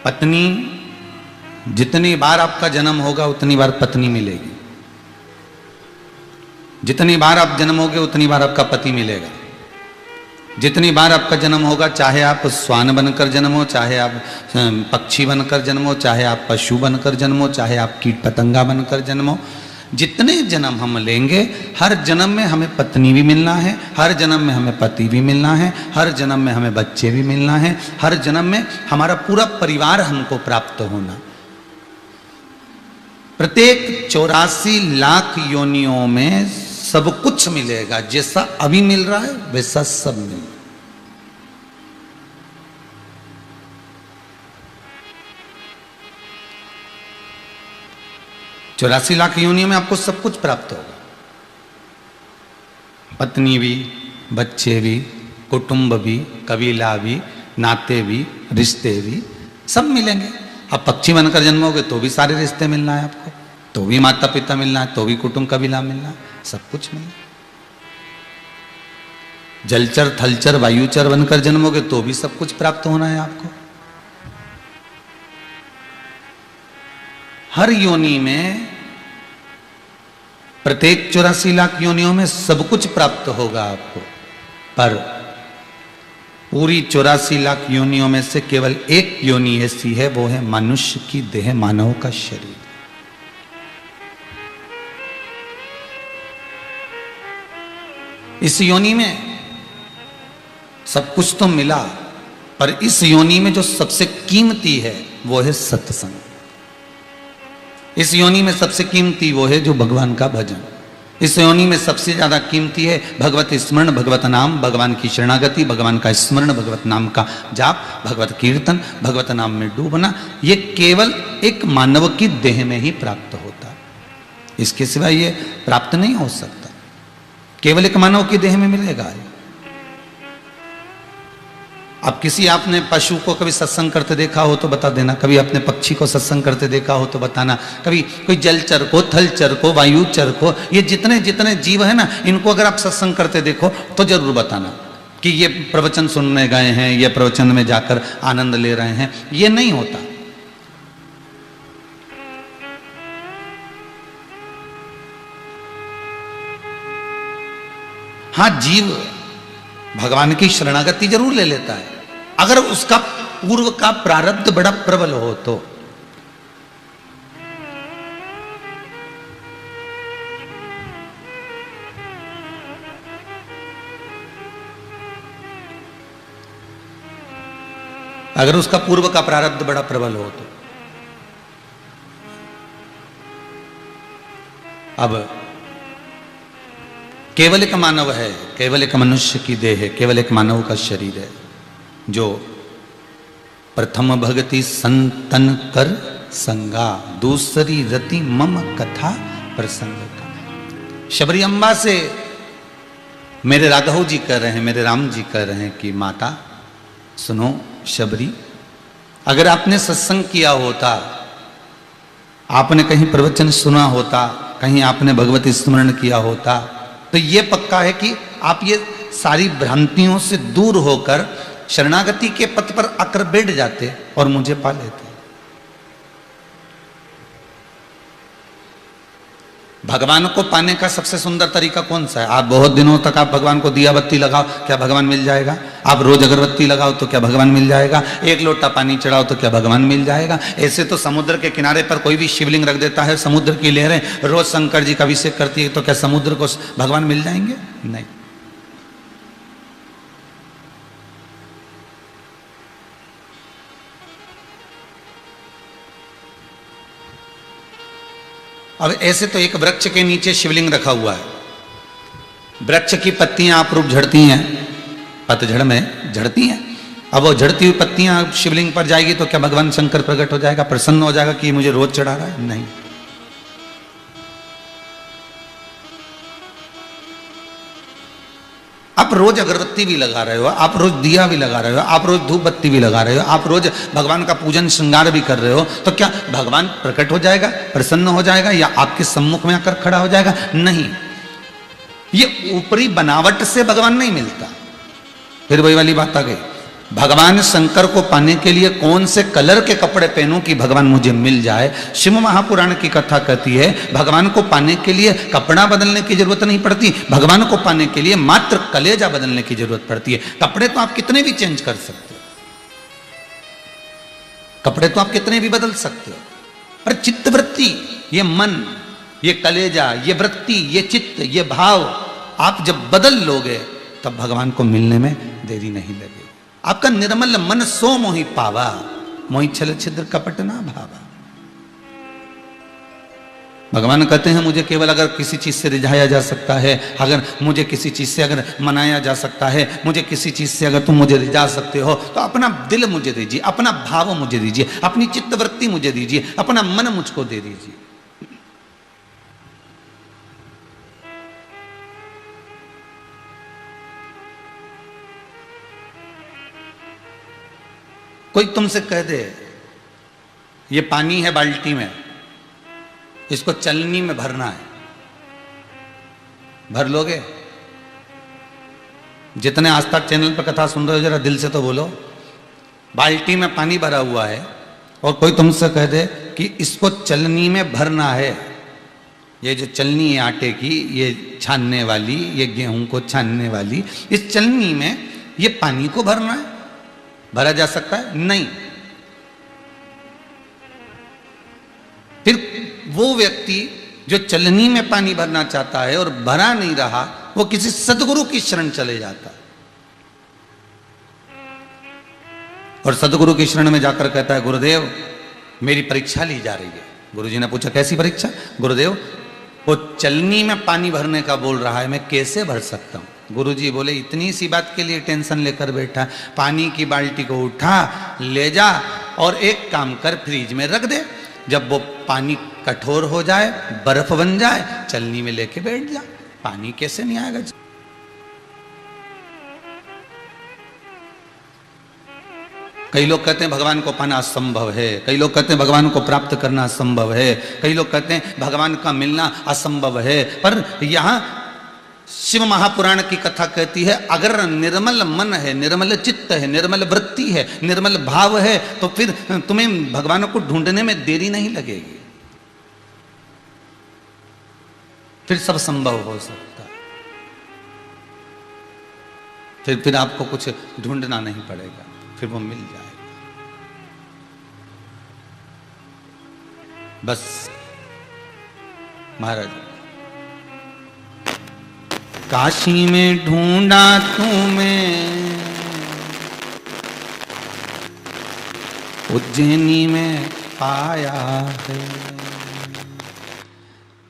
पत्नी, जितनी बार आपका जन्म होगा उतनी बार पत्नी मिलेगी, जितनी बार आप जन्म होगे उतनी बार आपका पति मिलेगा। जितनी बार आपका जन्म होगा, चाहे आप श्वान बनकर जन्म हो, चाहे आप पक्षी बनकर जन्म हो, चाहे आप पशु बनकर जन्म हो, चाहे आप कीट पतंगा बनकर जन्म हो, जितने जन्म हम लेंगे हर जन्म में हमें पत्नी भी मिलना है, हर जन्म में हमें पति भी मिलना है, हर जन्म में हमें बच्चे भी मिलना है, हर जन्म में हमारा पूरा परिवार हमको प्राप्त होना। प्रत्येक 84 लाख योनियों में सब कुछ मिलेगा, जैसा अभी मिल रहा है वैसा सब मिलेगा। चौरासी लाख योनियों में आपको सब कुछ प्राप्त होगा, पत्नी भी, बच्चे भी, कुटुंब भी, कबीला भी, नाते भी, रिश्ते भी, सब मिलेंगे। आप पक्षी बनकर जन्मोगे तो भी सारे रिश्ते मिलना है आपको, तो भी माता पिता मिलना है, तो भी कुटुंब कबीला मिलना है, सब कुछ मिलना। जलचर थलचर वायुचर बनकर जन्मोगे तो भी सब कुछ प्राप्त होना है आपको। हर योनि में, प्रत्येक 84 लाख योनियों में सब कुछ प्राप्त होगा आपको, पर पूरी 84 लाख योनियों में से केवल एक योनि ऐसी है, वो है मनुष्य की देह, मानव का शरीर। इस योनि में सब कुछ तो मिला, पर इस योनि में जो सबसे कीमती है वो है सत्संग। इस योनि में सबसे कीमती वो है जो भगवान का भजन। इस योनि में सबसे ज्यादा कीमती है भगवत स्मरण, भगवत नाम, भगवान की शरणागति, भगवान का स्मरण, भगवत नाम का जाप, भगवत कीर्तन, भगवत नाम में डूबना। ये केवल एक मानव की देह में ही प्राप्त होता है, इसके सिवा ये प्राप्त नहीं हो सकता। केवल एक मानव की देह में मिलेगा। अब किसी आपने पशु को कभी सत्संग करते देखा हो तो बता देना, कभी अपने पक्षी को सत्संग करते देखा हो तो बताना, कभी कोई जलचर को, थलचर को, वायुचर को, ये जितने जितने जीव है ना, इनको अगर आप सत्संग करते देखो तो जरूर बताना कि ये प्रवचन सुनने गए हैं, ये प्रवचन में जाकर आनंद ले रहे हैं। ये नहीं होता। हाँ, जीव भगवान की शरणागति जरूर ले लेता है, अगर उसका पूर्व का प्रारब्ध बड़ा प्रबल हो तो। अगर उसका पूर्व का प्रारब्ध बड़ा प्रबल हो तो। अब केवल एक मानव है, केवल एक मनुष्य की देह है, केवल एक मानव का शरीर है, जो प्रथम भगति संतन कर संगा, दूसरी रति मम कथा प्रसंग का। शबरी अम्बा से मेरे राघव जी कह रहे हैं, मेरे राम जी कह रहे हैं कि माता सुनो शबरी, अगर आपने सत्संग किया होता, आपने कहीं प्रवचन सुना होता, कहीं आपने भगवत स्मरण किया होता, तो ये पक्का है कि आप ये सारी भ्रांतियों से दूर होकर शरणागति के पथ पर आकर बैठ जाते और मुझे पा लेते। भगवान को पाने का सबसे सुंदर तरीका कौन सा है? आप बहुत दिनों तक आप भगवान को दिया बत्ती लगाओ, क्या भगवान मिल जाएगा? आप रोज अगरबत्ती लगाओ तो क्या भगवान मिल जाएगा? एक लोटा पानी चढ़ाओ तो क्या भगवान मिल जाएगा? ऐसे तो समुद्र के किनारे पर कोई भी शिवलिंग रख देता है, समुद्र की लहरें रोज शंकर जी का अभिषेक करती है, तो क्या समुद्र को भगवान मिल जाएंगे? नहीं। अब ऐसे तो एक वृक्ष के नीचे शिवलिंग रखा हुआ है, वृक्ष की पत्तियां आपरूप झड़ती हैं, पतझड़ में झड़ती हैं। अब वो झड़ती हुई पत्तियां शिवलिंग पर जाएगी तो क्या भगवान शंकर प्रकट हो जाएगा, प्रसन्न हो जाएगा कि मुझे रोज चढ़ा रहा है? नहीं। आप रोज अगरबत्ती भी लगा रहे हो, आप रोज दिया भी लगा रहे हो, आप रोज धूप बत्ती भी लगा रहे हो, आप रोज भगवान का पूजन श्रृंगार भी कर रहे हो, तो क्या भगवान प्रकट हो जाएगा, प्रसन्न हो जाएगा, या आपके सम्मुख में आकर खड़ा हो जाएगा? नहीं। ये ऊपरी बनावट से भगवान नहीं मिलता। फिर वही वाली बात आ गई, भगवान शंकर को पाने के लिए कौन से कलर के कपड़े पहनूं कि भगवान मुझे मिल जाए। शिव महापुराण की कथा कहती है भगवान को पाने के लिए कपड़ा बदलने की जरूरत नहीं पड़ती, भगवान को पाने के लिए मात्र कलेजा बदलने की जरूरत पड़ती है। कपड़े तो आप कितने भी चेंज कर सकते हो, कपड़े तो आप कितने भी बदल सकते हो, पर चित्तवृत्ति, ये मन, ये कलेजा, ये वृत्ति, ये चित्त, ये भाव आप जब बदल लोगे तब भगवान को मिलने में देरी नहीं लगेगी। आपका निर्मल मन सो मोहि पावा, मोहि छल छिद्र कपट ना भावा। भगवान कहते हैं मुझे केवल अगर किसी चीज से रिझाया जा सकता है, अगर मुझे किसी चीज से अगर मनाया जा सकता है, मुझे किसी चीज से अगर तुम मुझे रिझा सकते हो तो अपना दिल मुझे दीजिए, अपना भाव मुझे दीजिए, अपनी चित्तवृत्ति मुझे दीजिए, अपना मन मुझको दे दीजिए। कोई तुमसे कह दे ये पानी है बाल्टी में, इसको चलनी में भरना है, भर लोगे? जितने आज तक चैनल पर कथा सुन रहे हो जरा दिल से तो बोलो, बाल्टी में पानी भरा हुआ है और कोई तुमसे कह दे कि इसको चलनी में भरना है, ये जो चलनी है आटे की, ये छानने वाली, ये गेहूं को छानने वाली, इस चलनी में ये पानी को भरना है, भरा जा सकता है? नहीं। फिर वो व्यक्ति जो चलनी में पानी भरना चाहता है और भरा नहीं रहा, वो किसी सदगुरु की शरण चले जाता है और सदगुरु की शरण में जाकर कहता है गुरुदेव मेरी परीक्षा ली जा रही है। गुरुजी ने पूछा कैसी परीक्षा? गुरुदेव वो चलनी में पानी भरने का बोल रहा है, मैं कैसे भर सकता हूं? गुरुजी बोले इतनी सी बात के लिए टेंशन लेकर बैठा, पानी की बाल्टी को उठा ले जा और एक काम कर फ्रिज में रख दे, जब वो पानी कठोर हो जाए, बर्फ बन जाए, चलनी में लेके बैठ जा, पानी कैसे नहीं आएगा। कई लोग कहते हैं भगवान को पाना असंभव है, कई लोग कहते हैं भगवान को प्राप्त करना असंभव है, कई लोग कहते हैं भगवान का मिलना असंभव है, पर यहां शिव महापुराण की कथा कहती है अगर निर्मल मन है, निर्मल चित्त है, निर्मल वृत्ति है, निर्मल भाव है तो फिर तुम्हें भगवान को ढूंढने में देरी नहीं लगेगी, फिर सब संभव हो सकता है, फिर आपको कुछ ढूंढना नहीं पड़ेगा, फिर वो मिल जाएगा। बस महाराज काशी में ढूंढा तुम्हें, उज्जैनी में पाया है,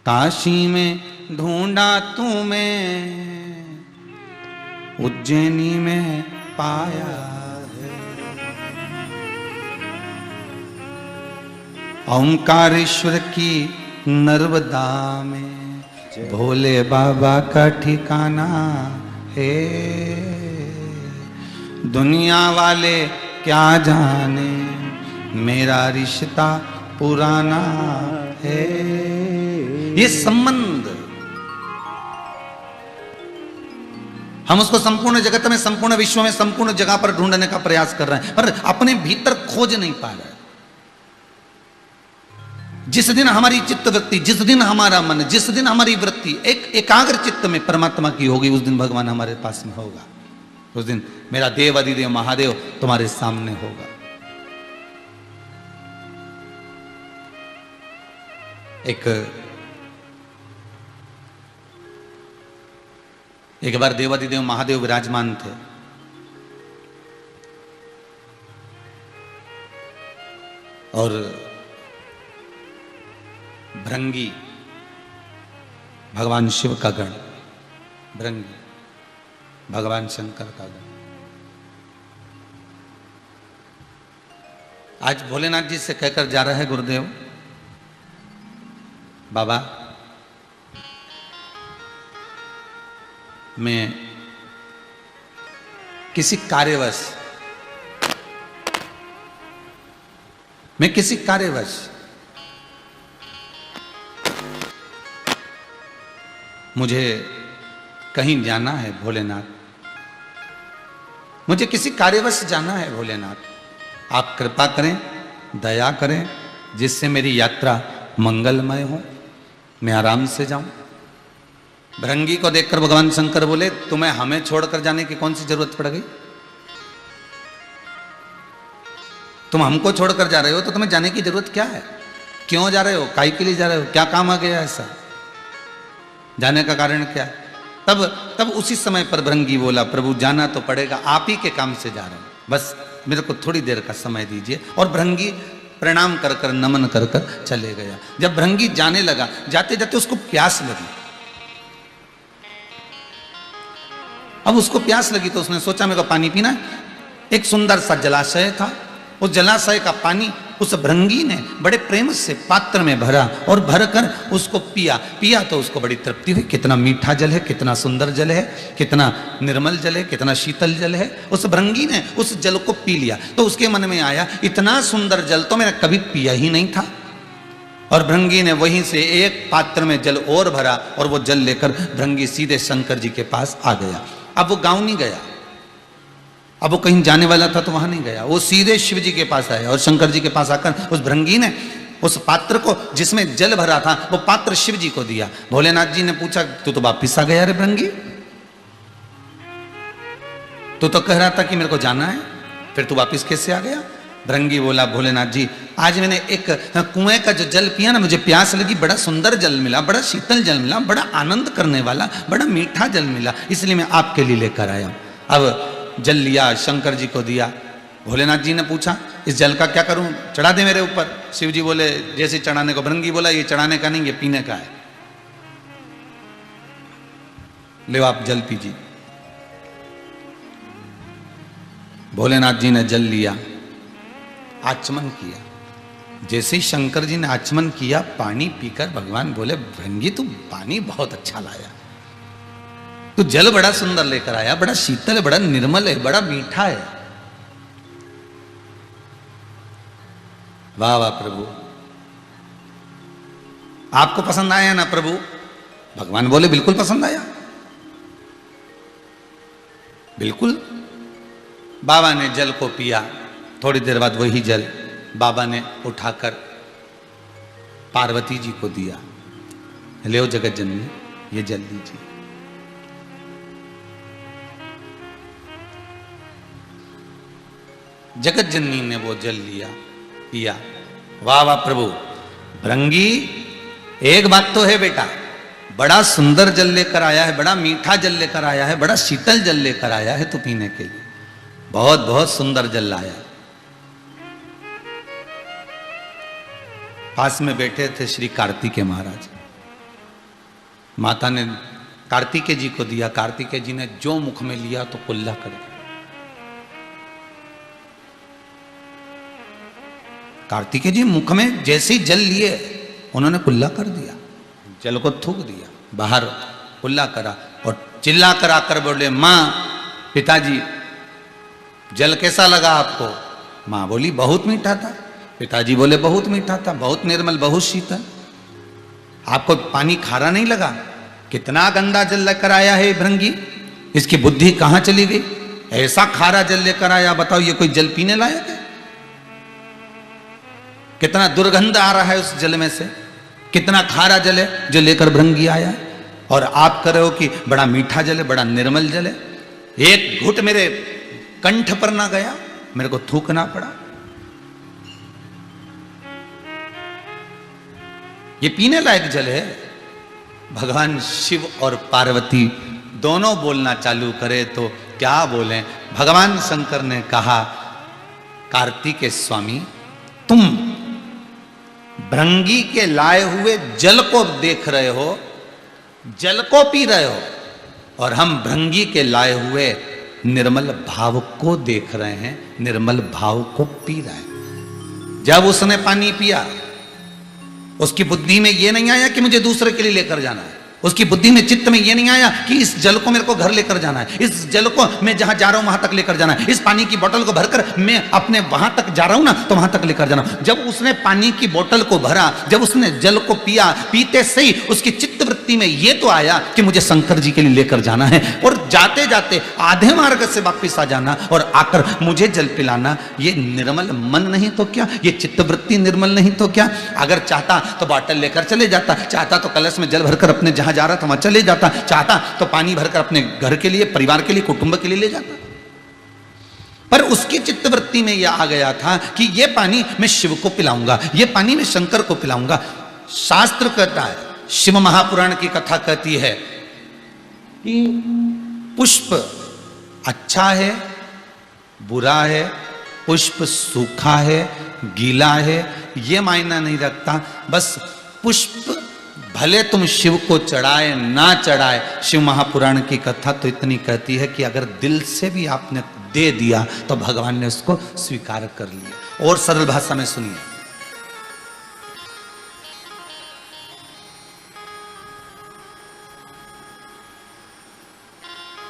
काशी में ढूंढा तुम्हें, उज्जैनी में पाया है। ओंकारेश्वर की नर्मदा में भोले बाबा का ठिकाना है, दुनिया वाले क्या जाने मेरा रिश्ता पुराना है। ये संबंध हम उसको संपूर्ण जगत में, संपूर्ण विश्व में, संपूर्ण जगह पर ढूंढने का प्रयास कर रहे हैं, पर अपने भीतर खोज नहीं पा रहे। जिस दिन हमारी चित्तवृत्ति, जिस दिन हमारा मन, जिस दिन हमारी वृत्ति एक एकाग्र चित्त में परमात्मा की होगी, उस दिन भगवान हमारे पास में होगा, उस दिन मेरा देव अधिदेव महादेव तुम्हारे सामने होगा। एक बार देवाधिदेव महादेव विराजमान थे और भृंगी भगवान शिव का गण, भृंगी भगवान शंकर का गण। आज भोलेनाथ जी से कहकर जा रहे हैं गुरुदेव बाबा मैं किसी कार्यवश मुझे कहीं जाना है भोलेनाथ, मुझे किसी कार्यवश जाना है भोलेनाथ, आप कृपा करें, दया करें, जिससे मेरी यात्रा मंगलमय हो, मैं आराम से जाऊं। भृंगी को देखकर भगवान शंकर बोले, तुम्हें हमें छोड़कर जाने की कौन सी जरूरत पड़ गई? तुम हमको छोड़कर जा रहे हो तो तुम्हें जाने की जरूरत क्या है? क्यों जा रहे हो? काहे के लिए जा रहे हो? क्या काम आ गया ऐसा? जाने का कारण क्या है? तब उसी समय पर भृंगी बोला, प्रभु जाना तो पड़ेगा, आप ही के काम से जा रहे हैं, बस मेरे को थोड़ी देर का समय दीजिए। और भृंगी प्रणाम कर कर नमन कर कर चले गया। जब भृंगी जाने लगा, जाते जाते उसको प्यास लगी। अब उसको प्यास लगी तो उसने सोचा मेरे को पानी पीना है। एक सुंदर सा जलाशय था, उस जलाशय का पानी उस भृंगी ने बड़े प्रेम से पात्र में भरा और भरकर उसको पिया तो उसको बड़ी तृप्ति हुई। कितना मीठा जल है, कितना सुंदर जल है, कितना निर्मल जल है, कितना शीतल जल है। उस भृंगी ने उस जल को पी लिया तो उसके मन में आया, इतना सुंदर जल तो मैंने कभी पिया ही नहीं था। और भृंगी ने वहीं से एक पात्र में जल और भरा और वो जल लेकर भृंगी सीधे शंकर जी के पास आ गया। अब वो गांव नहीं गया, अब वो कहीं जाने वाला था तो वहां नहीं गया, वो सीधे शिव जी के पास आया। और शंकर जी के पास आकर उस भृंगी ने उस पात्र को जिसमें जल भरा था वो पात्र शिव जी को दिया। भोलेनाथ जी ने पूछा, तू तो वापिस आ गया रे भृंगी, तू तो कह रहा था कि मेरे को जाना है, फिर तू वापिस कैसे आ गया? भृंगी बोला, भोलेनाथ जी आज मैंने एक कुएं का जो जल पिया ना, मुझे प्यास लगी, बड़ा सुंदर जल मिला, बड़ा शीतल जल मिला, बड़ा आनंद करने वाला, बड़ा मीठा जल मिला, इसलिए मैं आपके लिए लेकर आया। अब जल लिया, शंकर जी को दिया। भोलेनाथ जी ने पूछा, इस जल का क्या करूं, चढ़ा दे मेरे ऊपर? शिव जी बोले, जैसे चढ़ाने को। भृंगी बोला, ये चढ़ाने का नहीं, ये पीने का है, ले आप जल पीजिए। भोलेनाथ जी ने जल लिया, आचमन किया। जैसे ही शंकर जी ने आचमन किया, पानी पीकर भगवान बोले, भृंगी तू पानी बहुत अच्छा लाया, तू जल बड़ा सुंदर लेकर आया, बड़ा शीतल है, बड़ा निर्मल है, बड़ा मीठा है। वाह वाह प्रभु, आपको पसंद आया ना प्रभु? भगवान बोले, बिल्कुल पसंद आया, बिल्कुल। बाबा ने जल को पिया, थोड़ी देर बाद वही जल बाबा ने उठाकर पार्वती जी को दिया, ले जगत जननी ये जल लीजिए। जगत जननी ने वो जल लिया, पिया। वाह वाह प्रभु, भृंगी एक बात तो है बेटा, बड़ा सुंदर जल लेकर आया है, बड़ा मीठा जल लेकर आया है, बड़ा शीतल जल लेकर आया है, तो पीने के लिए बहुत बहुत सुंदर जल लाया। पास में बैठे थे श्री कार्तिकेय महाराज, माता ने कार्तिकेय जी को दिया। कार्तिकेय जी ने जो मुख में लिया तो कुल्ला कर दिया। कार्तिकेय जी मुख में जैसे ही जल लिए उन्होंने कुल्ला कर दिया, जल को थूक दिया, बाहर कुल्ला करा और चिल्ला कर आकर बोले, माँ पिताजी जल कैसा लगा आपको? माँ बोली, बहुत मीठा था। पिताजी बोले, बहुत मीठा था, बहुत निर्मल, बहुत शीतल। आपको पानी खारा नहीं लगा? कितना गंदा जल लेकर आया है भृंगी, इसकी बुद्धि कहां चली गई? ऐसा खारा जल लेकर आया, बताओ ये कोई जल पीने लायक है? कितना दुर्गंध आ रहा है उस जल में से, कितना खारा जल है जो लेकर भृंगी आया। और आप कह रहे हो कि बड़ा मीठा जल है, बड़ा निर्मल जल है। एक घुट मेरे कंठ पर ना गया, मेरे को थूकना पड़ा। ये पीने लायक जल है? भगवान शिव और पार्वती दोनों बोलना चालू करे तो क्या बोले। भगवान शंकर ने कहा, कार्तिकेय स्वामी तुम भृंगी के लाए हुए जल को देख रहे हो, जल को पी रहे हो, और हम भृंगी के लाए हुए निर्मल भाव को देख रहे हैं, निर्मल भाव को पी रहे हैं। जब उसने पानी पिया, उसकी बुद्धि में यह नहीं आया कि मुझे दूसरे के लिए लेकर जाना है, उसकी बुद्धि में, चित्त में ये नहीं आया कि इस जल को मेरे को घर लेकर जाना है, इस जल को मैं जहां जा रहा हूं वहां तक लेकर जाना है, इस पानी की बोतल को भरकर मैं अपने वहां तक जा रहा हूं ना तो वहां तक लेकर जाना। जब उसने पानी की बोतल को भरा, जब उसने जल को पिया, पीते से ही उसकी चित्त वृत्ति में ये तो आया कि मुझे शंकर जी के लिए लेकर जाना है, और जाते जाते आधे मार्ग से वापिस आ जाना और आकर मुझे जल पिलाना। ये निर्मल मन नहीं तो क्या, ये चित्त वृत्ति निर्मल नहीं तो क्या। अगर चाहता तो बोतल लेकर चले जाता, चाहता तो कलश में जल भरकर अपने जहां जा रहा था वहां चले जाता, चाहता तो पानी भरकर अपने घर के लिए, परिवार के लिए, कुटुंब के लिए ले जाता। पर उसकी चित्तवृत्ति में यह आ गया था कि यह पानी मैं शिव को पिलाऊंगा, यह पानी मैं शंकर को पिलाऊंगा। शास्त्र कहता है, शिव महापुराण की कथा कहती है कि पुष्प अच्छा है, बुरा है, पुष्प सूखा है, गीला है, यह मायना नहीं रखता। बस पुष्प भले तुम शिव को चढ़ाए ना चढ़ाए, शिव महापुराण की कथा तो इतनी कहती है कि अगर दिल से भी आपने दे दिया तो भगवान ने उसको स्वीकार कर लिया। और सरल भाषा में सुनिए,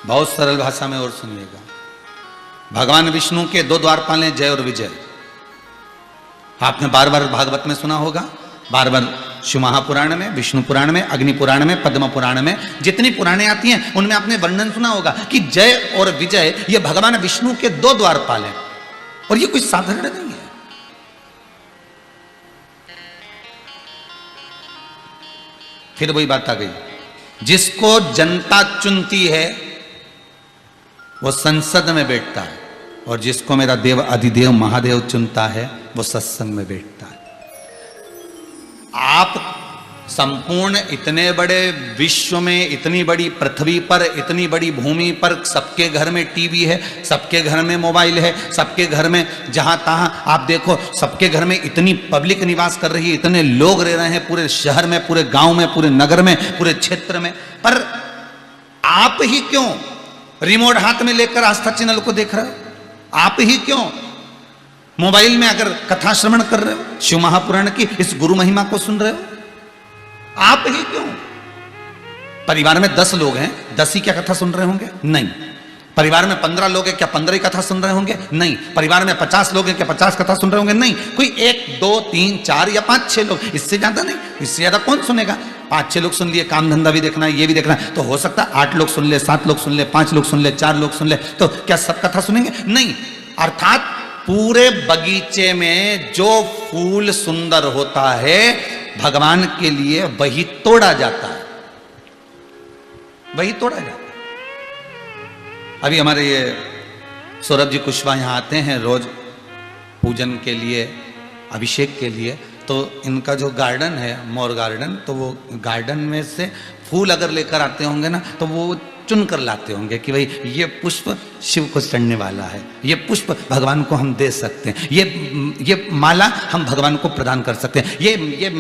बहुत सरल भाषा में और सुनिएगा। भगवान विष्णु के दो द्वारपाल हैं, जय और विजय। आपने बार बार भागवत में सुना होगा, बार बार शिव महापुराण में, विष्णु पुराण में, अग्नि पुराण में, पद्म पुराण में, जितनी पुराणे आती हैं उनमें आपने वर्णन सुना होगा कि जय और विजय ये भगवान विष्णु के दो द्वारपाल हैं। और ये कोई साधारण नहीं है। फिर वही बात आ गई, जिसको जनता चुनती है वो संसद में बैठता है, और जिसको मेरा देव अधिदेव महादेव चुनता है वो सत्संग में बैठता है। आप संपूर्ण इतने बड़े विश्व में, इतनी बड़ी पृथ्वी पर, इतनी बड़ी भूमि पर सबके घर में टीवी है, सबके घर में मोबाइल है, सबके घर में जहां तहां आप देखो, सबके घर में इतनी पब्लिक निवास कर रही है, इतने लोग रह रहे हैं पूरे शहर में, पूरे गांव में, पूरे नगर में, पूरे क्षेत्र में। पर आप ही क्यों रिमोट हाथ में लेकर आस्था चैनल को देख रहे हो? आप ही क्यों मोबाइल में अगर कथा श्रवण कर रहे हो, शिव महापुराण की इस गुरु महिमा को सुन रहे हो? आप ही क्यों? परिवार में 10 लोग हैं, 10 ही क्या कथा सुन रहे होंगे? नहीं। परिवार में 15 लोग हैं, क्या 15 ही कथा सुन रहे होंगे? नहीं। परिवार में 50 लोग हैं, क्या 50 कथा सुन रहे होंगे? नहीं। कोई 1, 2, 3, 4 या 5, 6 लोग, इससे ज्यादा नहीं। इससे ज्यादा कौन सुनेगा? 5-6 लोग सुन लिए, काम धंधा भी देखना है, ये भी देखना है, तो हो सकता है 8 लोग सुन ले, 7 लोग सुन ले, 5 लोग सुन ले, 4 लोग सुन ले, तो क्या सब कथा सुनेंगे? नहीं। अर्थात पूरे बगीचे में जो फूल सुंदर होता है भगवान के लिए वही तोड़ा जाता है, वही तोड़ा जाता है। अभी हमारे ये सौरभ जी कुशवाहा यहाँ आते हैं रोज पूजन के लिए, अभिषेक के लिए, तो इनका जो गार्डन है, मोर गार्डन, तो वो गार्डन में से फूल अगर लेकर आते होंगे ना तो वो चुन कर लाते होंगे कि भाई ये पुष्प शिव को चढ़ने वाला है, ये पुष्प भगवान को हम दे सकते हैं, ये माला हम भगवान को प्रदान कर सकते हैं, ये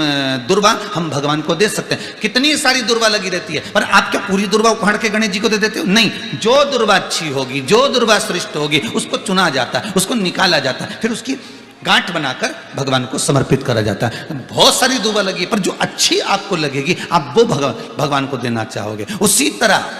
दुर्वा हम भगवान को दे सकते हैं। कितनी सारी दुर्वा लगी रहती है, पर आप क्या पूरी दुर्वा उखाड़ के गणेश जी को दे देते हो? नहीं। जो दुर्वा अच्छी होगी, जो दुर्वा श्रेष्ठ होगी, उसको चुना जाता है, उसको निकाला जाता है, फिर उसकी गांठ बनाकर भगवान को समर्पित करा जाता है। बहुत सारी दुर्वा लगी, पर जो अच्छी आपको लगेगी आप वो भगवान को देना चाहोगे। उसी तरह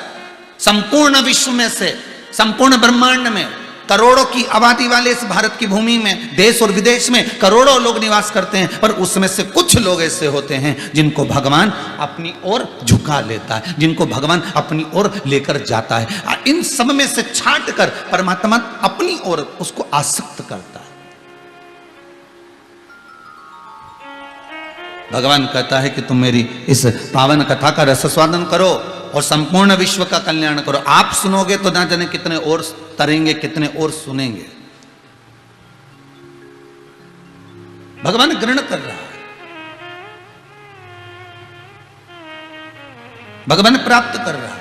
संपूर्ण विश्व में से, संपूर्ण ब्रह्मांड में करोड़ों की आबादी वाले इस भारत की भूमि में, देश और विदेश में करोड़ों लोग निवास करते हैं, पर उसमें से कुछ लोग ऐसे होते हैं जिनको भगवान अपनी ओर झुका लेता है, जिनको भगवान अपनी ओर लेकर जाता है। इन सब में से छांट कर परमात्मा अपनी ओर उसको आसक्त करता है। भगवान कहता है कि तुम मेरी इस पावन कथा का रसस्वादन करो और संपूर्ण विश्व का कल्याण करो। आप सुनोगे तो ना जाने कितने और तरेंगे, कितने और सुनेंगे। भगवान ग्रहण कर रहा है, भगवान प्राप्त कर रहा है।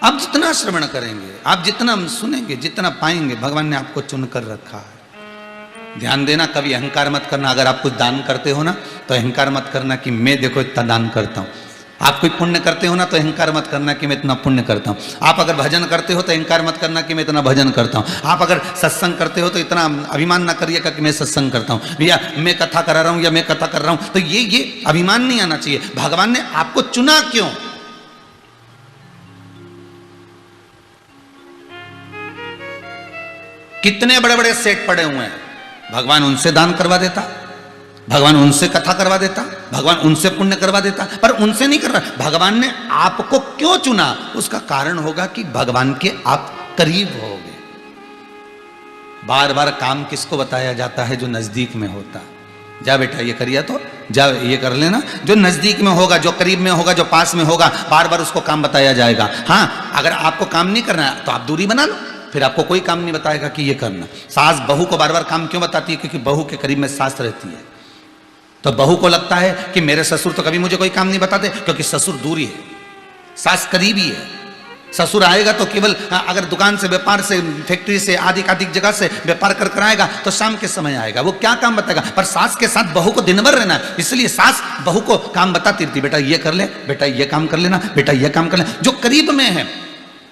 आप जितना श्रवण करेंगे, आप जितना सुनेंगे, जितना पाएंगे, भगवान ने आपको चुनकर रखा है। ध्यान देना, कभी अहंकार मत करना। अगर आप कुछ दान करते हो ना तो अहंकार मत करना कि मैं देखो इतना दान करता हूं। आप कोई पुण्य करते हो ना तो अहंकार मत करना कि मैं इतना पुण्य करता हूँ। आप अगर भजन करते हो तो अहंकार मत करना कि मैं इतना भजन करता हूँ। आप अगर सत्संग करते हो तो इतना अभिमान ना करिएगा कि मैं सत्संग करता हूँ, या मैं कथा करा रहा हूँ या मैं कथा कर रहा हूँ। तो ये अभिमान नहीं आना चाहिए। भगवान ने आपको चुना क्यों? कितने बड़े बड़े सेठ पड़े हुए हैं, भगवान उनसे दान करवा देता, भगवान उनसे कथा करवा देता, भगवान उनसे पुण्य करवा देता, पर उनसे नहीं कर रहा। भगवान ने आपको क्यों चुना? उसका कारण होगा कि भगवान के आप करीब होगे। बार बार काम किसको बताया जाता है? जो नजदीक में होता। जा बेटा ये करिए, तो जा ये कर लेना। जो नजदीक में होगा, जो करीब में होगा, जो पास में होगा, बार बार उसको काम बताया जाएगा। हाँ, अगर आपको काम नहीं करना है तो आप दूरी बना लो, फिर आपको कोई काम नहीं बताएगा कि ये करना। सास बहू को बार बार काम क्यों बताती है? क्योंकि बहू के करीब में सास रहती है। तो बहू को लगता है कि मेरे ससुर तो कभी मुझे कोई काम नहीं बताते, क्योंकि ससुर दूरी है, सास करीबी है। ससुर आएगा तो केवल अगर दुकान से, व्यापार से, फैक्ट्री से, आदि जगह से व्यापार कर आएगा तो शाम के समय आएगा, वो क्या काम बताएगा? पर सास के साथ बहू को दिन भर रहना है, इसलिए सास बहू को काम बताती रहती, बेटा ये कर ले, बेटा ये काम कर लेना, बेटा ये काम कर लेना, जो करीब में है।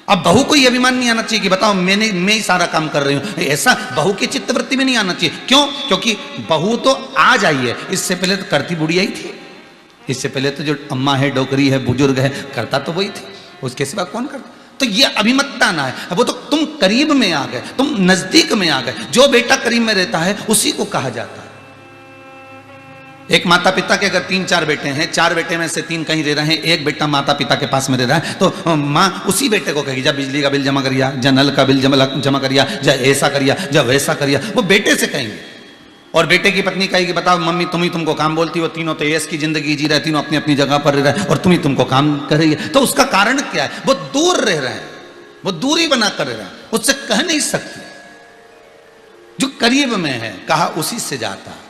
अब बहू को यह अभिमान नहीं आना चाहिए कि बताओ मैं ही सारा काम कर रही हूं। ऐसा बहू की चित्तवृत्ति में नहीं आना चाहिए। क्यों? क्योंकि बहू तो आ जाइए, इससे पहले तो करती बुढ़िया ही थी। इससे पहले तो जो अम्मा है, डोकरी है, बुजुर्ग है, करता तो वही थी, उसके सिवा कौन करता? तो ये अभिमतता ना है। वो तो तुम करीब में आ गए, तुम नजदीक में आ गए। जो बेटा करीब में रहता है उसी को कहा जाता है। एक माता पिता के अगर 3-4 बेटे हैं, 4 बेटे में से 3 कहीं रह रहे हैं, एक बेटा माता पिता के पास में रह रहा है, तो माँ उसी बेटे को कहेगी जा बिजली का बिल जमा करिया, जा नल का बिल जमा करिया, जा ऐसा करिया, जा वैसा करिया। वो बेटे से कहेंगे। और बेटे की पत्नी कहेगी बताओ मम्मी तुम ही तुमको काम बोलती हो, तीनों तो ऐश की जिंदगी जी रहे, तीनों अपनी अपनी जगह पर रह रहे हैं और तुम ही तुमको काम कर रही है। तो उसका कारण क्या है? वो दूर रह रहे हैं, वो दूरी बना कर रह रहे हैं, उससे कह नहीं सकती। जो करीब में है कहा उसी से जाता है।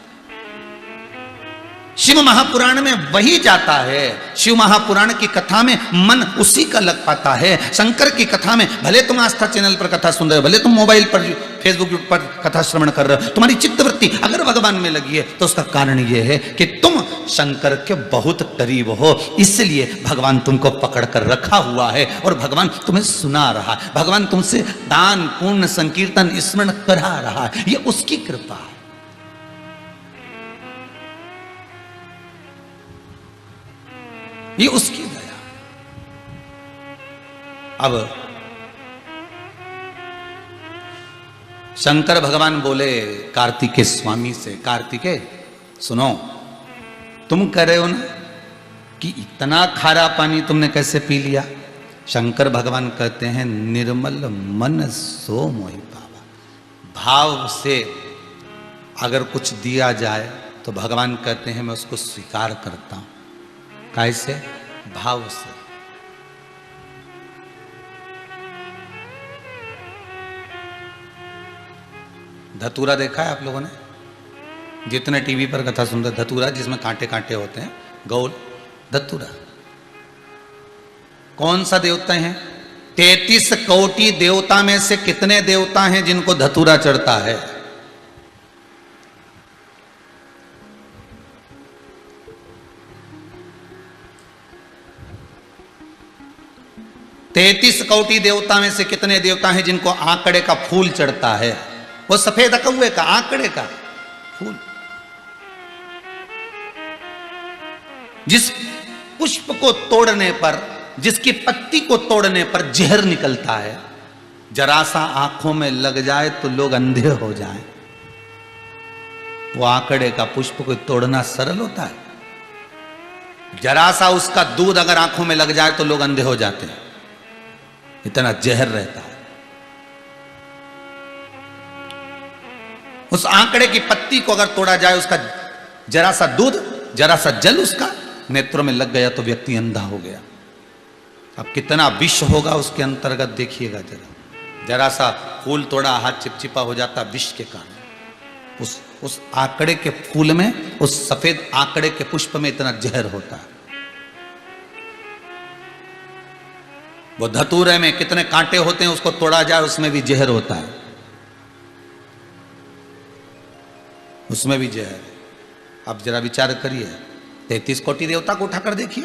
शिव महापुराण में वही जाता है। शिव महापुराण की कथा में मन उसी का लग पाता है। शंकर की कथा में भले तुम आस्था चैनल पर कथा सुन रहे हो, भले तुम मोबाइल पर, फेसबुक पर कथा श्रवण कर रहे हो, तुम्हारी चित्तवृत्ति अगर भगवान में लगी है तो उसका कारण यह है कि तुम शंकर के बहुत करीब हो, इसलिए भगवान तुमको पकड़ कर रखा हुआ है और भगवान तुम्हें सुना रहा है। भगवान तुमसे दान पुण्य संकीर्तन स्मरण करा रहा है। यह उसकी कृपा है। ये उसकी दया। अब शंकर भगवान बोले कार्तिकेय स्वामी से, कार्तिकेय सुनो, तुम कह रहे हो ना कि इतना खारा पानी तुमने कैसे पी लिया? शंकर भगवान कहते हैं निर्मल मन सो मोहि पावा। भाव से अगर कुछ दिया जाए तो भगवान कहते हैं मैं उसको स्वीकार करता हूं। कैसे? भाव से। धतूरा देखा है आप लोगों ने? जितने टीवी पर कथा सुनते, धतूरा जिसमें कांटे कांटे होते हैं, गोल धतूरा। कौन सा देवता है? 33 कोटि देवता में से कितने देवता हैं जिनको धतूरा चढ़ता है? तैतीस कोटि देवता में से कितने देवता हैं जिनको आंकड़े का फूल चढ़ता है? वो सफेद कौवे का, आंकड़े का फूल। जिस पुष्प को तोड़ने पर, जिसकी पत्ती को तोड़ने पर जहर निकलता है, जरा सा आंखों में लग जाए तो लोग अंधे हो जाएं। वो आंकड़े का पुष्प को तोड़ना सरल होता है? जरा सा उसका दूध अगर आंखों में लग जाए तो लोग अंधे हो जाते हैं, इतना जहर रहता है। उस आंकड़े की पत्ती को अगर तोड़ा जाए, उसका जरा सा दूध, जरा सा जल उसका नेत्रों में लग गया तो व्यक्ति अंधा हो गया। अब कितना विष होगा उसके अंतर्गत देखिएगा जरा। जरा सा फूल तोड़ा, हाथ चिपचिपा हो जाता विष के कारण। उस आंकड़े के फूल में, उस सफेद आंकड़े के पुष्प में इतना जहर होता है। वो धतूरे में कितने कांटे होते हैं, उसको तोड़ा जाए उसमें भी जहर होता है, उसमें भी जहर है। अब जरा विचार करिए, 33 कोटि देवता को उठाकर देखिए,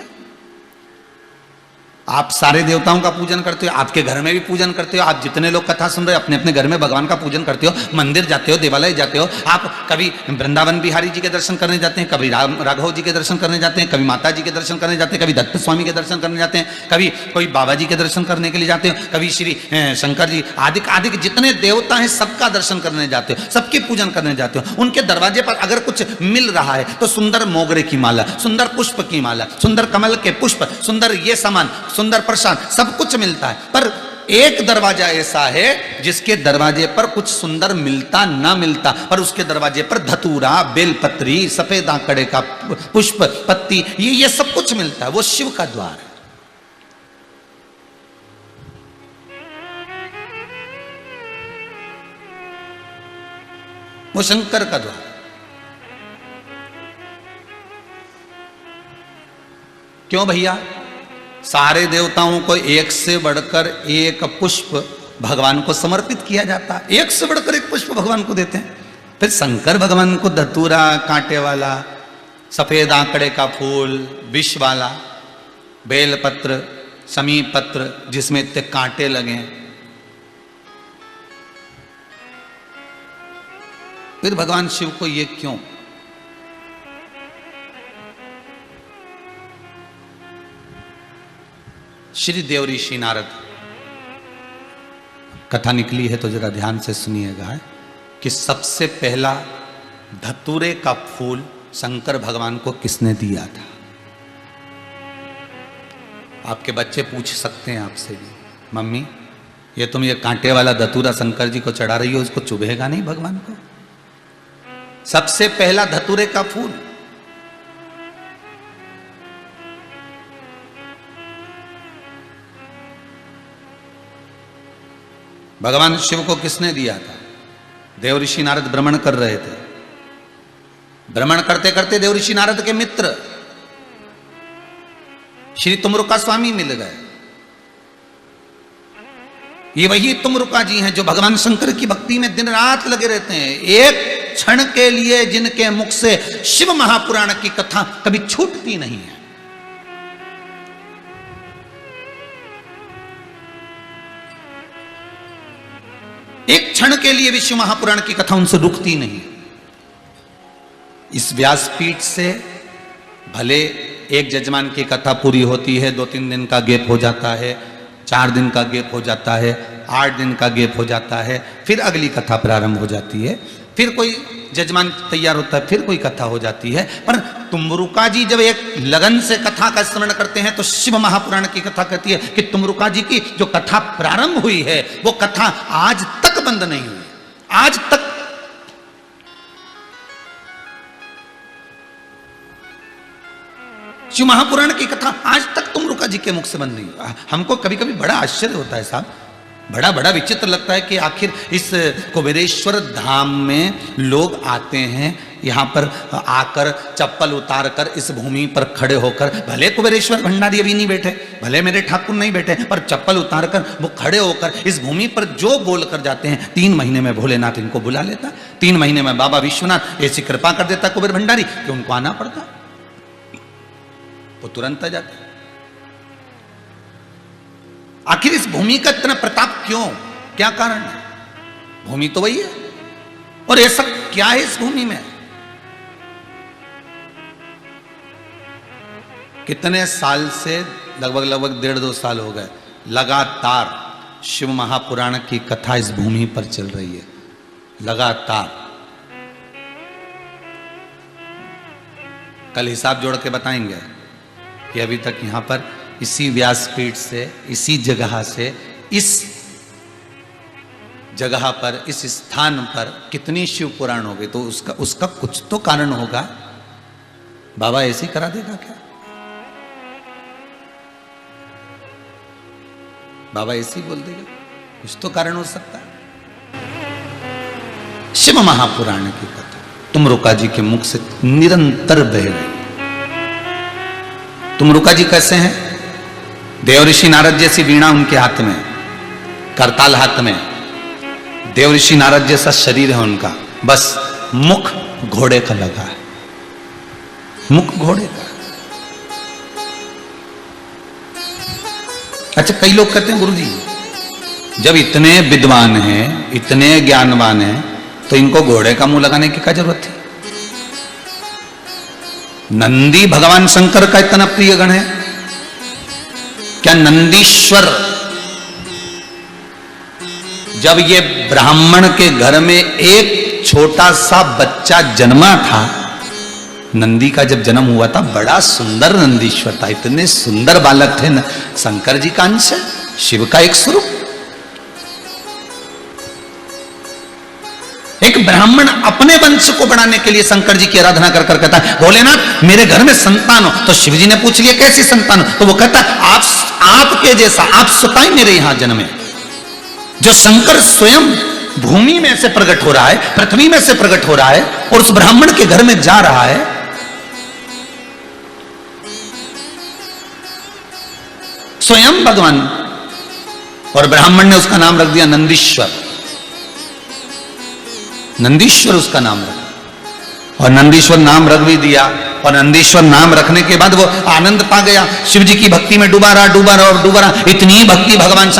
आप सारे देवताओं का पूजन करते हो, आपके घर में भी पूजन करते हो, आप जितने लोग कथा सुन रहे हो अपने अपने घर में भगवान का पूजन करते हो, मंदिर जाते हो, देवालय जाते हो, आप कभी वृंदावन बिहारी जी के दर्शन करने जाते हैं, कभी राघव जी के दर्शन करने जाते हैं, कभी माता जी के दर्शन करने जाते हैं, कभी दत्त स्वामी के दर्शन करने जाते हैं, कभी कोई बाबा जी के दर्शन करने के लिए जाते हो, कभी श्री शंकर जी आदि आदि जितने देवता हैं सबका दर्शन करने जाते हो, सबके पूजन करने जाते हो। उनके दरवाजे पर अगर कुछ मिल रहा है तो सुंदर मोगरे की माला, सुंदर पुष्प की माला, सुंदर कमल के पुष्प, सुंदर ये सामान, सुंदर प्रसाद, सब कुछ मिलता है। पर एक दरवाजा ऐसा है जिसके दरवाजे पर कुछ सुंदर मिलता ना मिलता, पर उसके दरवाजे पर धतूरा, बेलपत्री, सफेद आंकड़े का पुष्प, पत्ती, ये सब कुछ मिलता है। वो शिव का द्वार है। वो शंकर का द्वार। क्यों भैया? सारे देवताओं को एक से बढ़कर एक पुष्प भगवान को समर्पित किया जाता, एक से बढ़कर एक पुष्प भगवान को देते हैं। फिर शंकर भगवान को धतूरा, कांटे वाला, सफेद आंकड़े का फूल, विष वाला, बेलपत्र, समीप पत्र जिसमें इतने कांटे लगे, फिर भगवान शिव को ये क्यों? श्री देव ऋषि नारद, कथा निकली है तो जरा ध्यान से सुनिएगा कि सबसे पहला धतूरे का फूल शंकर भगवान को किसने दिया था। आपके बच्चे पूछ सकते हैं आपसे भी, मम्मी ये तुम ये कांटे वाला धतूरा शंकर जी को चढ़ा रही हो, उसको चुभेगा नहीं भगवान को? सबसे पहला धतूरे का फूल भगवान शिव को किसने दिया था? देव ऋषि नारद भ्रमण कर रहे थे। भ्रमण करते करते देव ऋषि नारद के मित्र श्री तुमरुका स्वामी मिल गए। ये वही तुमरुका जी हैं जो भगवान शंकर की भक्ति में दिन रात लगे रहते हैं। एक क्षण के लिए जिनके मुख से शिव महापुराण की कथा कभी छूटती नहीं है। एक क्षण के लिए विश्व महापुराण की कथा उनसे रुकती नहीं। इस व्यासपीठ से भले एक जजमान की कथा पूरी होती है, 2-3 दिन का गैप हो जाता है, 4 दिन का गैप हो जाता है, 8 दिन का गैप हो जाता है, फिर अगली कथा प्रारंभ हो जाती है, फिर कोई जजमान तैयार होता है, फिर कोई कथा हो जाती है। पर तुमरुका जी जब एक लगन से कथा का स्मरण करते हैं तो शिव महापुराण की कथा कहती है कि तुमरुका जी की जो कथा प्रारंभ हुई है वो कथा आज तक बंद नहीं हुई। आज तक शिव महापुराण की कथा आज तक तुमरुका जी के मुख से बंद नहीं हुआ। हमको कभी कभी बड़ा आश्चर्य होता है साहब, बड़ा बड़ा विचित्र लगता है कि आखिर इस कुबेरेश्वर धाम में लोग आते हैं, यहाँ पर आकर चप्पल उतार कर इस भूमि पर खड़े होकर, भले कुबेरेश्वर भंडारी अभी नहीं बैठे, भले मेरे ठाकुर नहीं बैठे, पर चप्पल उतार कर वो खड़े होकर इस भूमि पर जो बोल कर जाते हैं, 3 महीने में भोलेनाथ इनको बुला लेता, 3 महीने में बाबा विश्वनाथ ऐसी कृपा कर देता कुबेर भंडारी कि उनको आना पड़ता, वो तुरंत आ जाते। आखिर इस भूमि का इतना प्रताप क्यों? क्या कारण है? भूमि तो वही है, और ऐसा क्या है इस भूमि में? कितने साल से, लगभग 1.5-2 साल हो गए, लगातार शिव महापुराण की कथा इस भूमि पर चल रही है, लगातार। कल हिसाब जोड़ के बताएंगे कि अभी तक यहां पर इसी व्यासपीठ से, इसी जगह से, इस जगह पर, इस स्थान पर कितनी शिव पुराण हो गए। तो उसका कुछ तो कारण होगा। बाबा ऐसे ही करा देगा क्या? बाबा ऐसे ही बोल देगा? कुछ तो कारण हो सकता है। शिव महापुराण की कथा तुमरुका जी के मुख से निरंतर बह रही। तुमरुका जी कैसे हैं? देव ऋषि नारद जैसी वीणा उनके हाथ में, करताल हाथ में, देव ऋषि नारद जैसा शरीर है उनका, बस मुख घोड़े का लगा है, मुख घोड़े का। अच्छा, कई लोग कहते हैं गुरुजी जब इतने विद्वान हैं, इतने ज्ञानवान हैं, तो इनको घोड़े का मुंह लगाने की क्या जरूरत थी? नंदी भगवान शंकर का इतना प्रिय गण है क्या? नंदीश्वर जब ये ब्राह्मण के घर में एक छोटा सा बच्चा जन्मा था, नंदी का जब जन्म हुआ था, बड़ा सुंदर नंदीश्वर था, इतने सुंदर बालक थे न, शंकर जी का अंश है, शिव का एक स्वरूप। एक ब्राह्मण अपने वंश को बढ़ाने के लिए शंकर जी की आराधना कर कर कहता है भोलेनाथ मेरे घर में संतान हो। तो शिव जी ने पूछ लिया कैसी संतान हो? तो वो कहता है आपके जैसा, आप स्वतः मेरे यहां जन्मे। जो शंकर स्वयं भूमि में से प्रकट हो रहा है, पृथ्वी में से प्रकट हो रहा है और उस ब्राह्मण के घर में जा रहा है, स्वयं भगवान, और ब्राह्मण ने उसका नाम रख दिया नंदीश्वर। नंदीश्वर उसका नाम रखा, और नंदीश्वर नाम रख भी दिया, और नंदीश्वर नाम रखने के बाद वो आनंद पा गया, शिव जी की भक्ति में डूबा रहा, इतनी भक्ति भगवान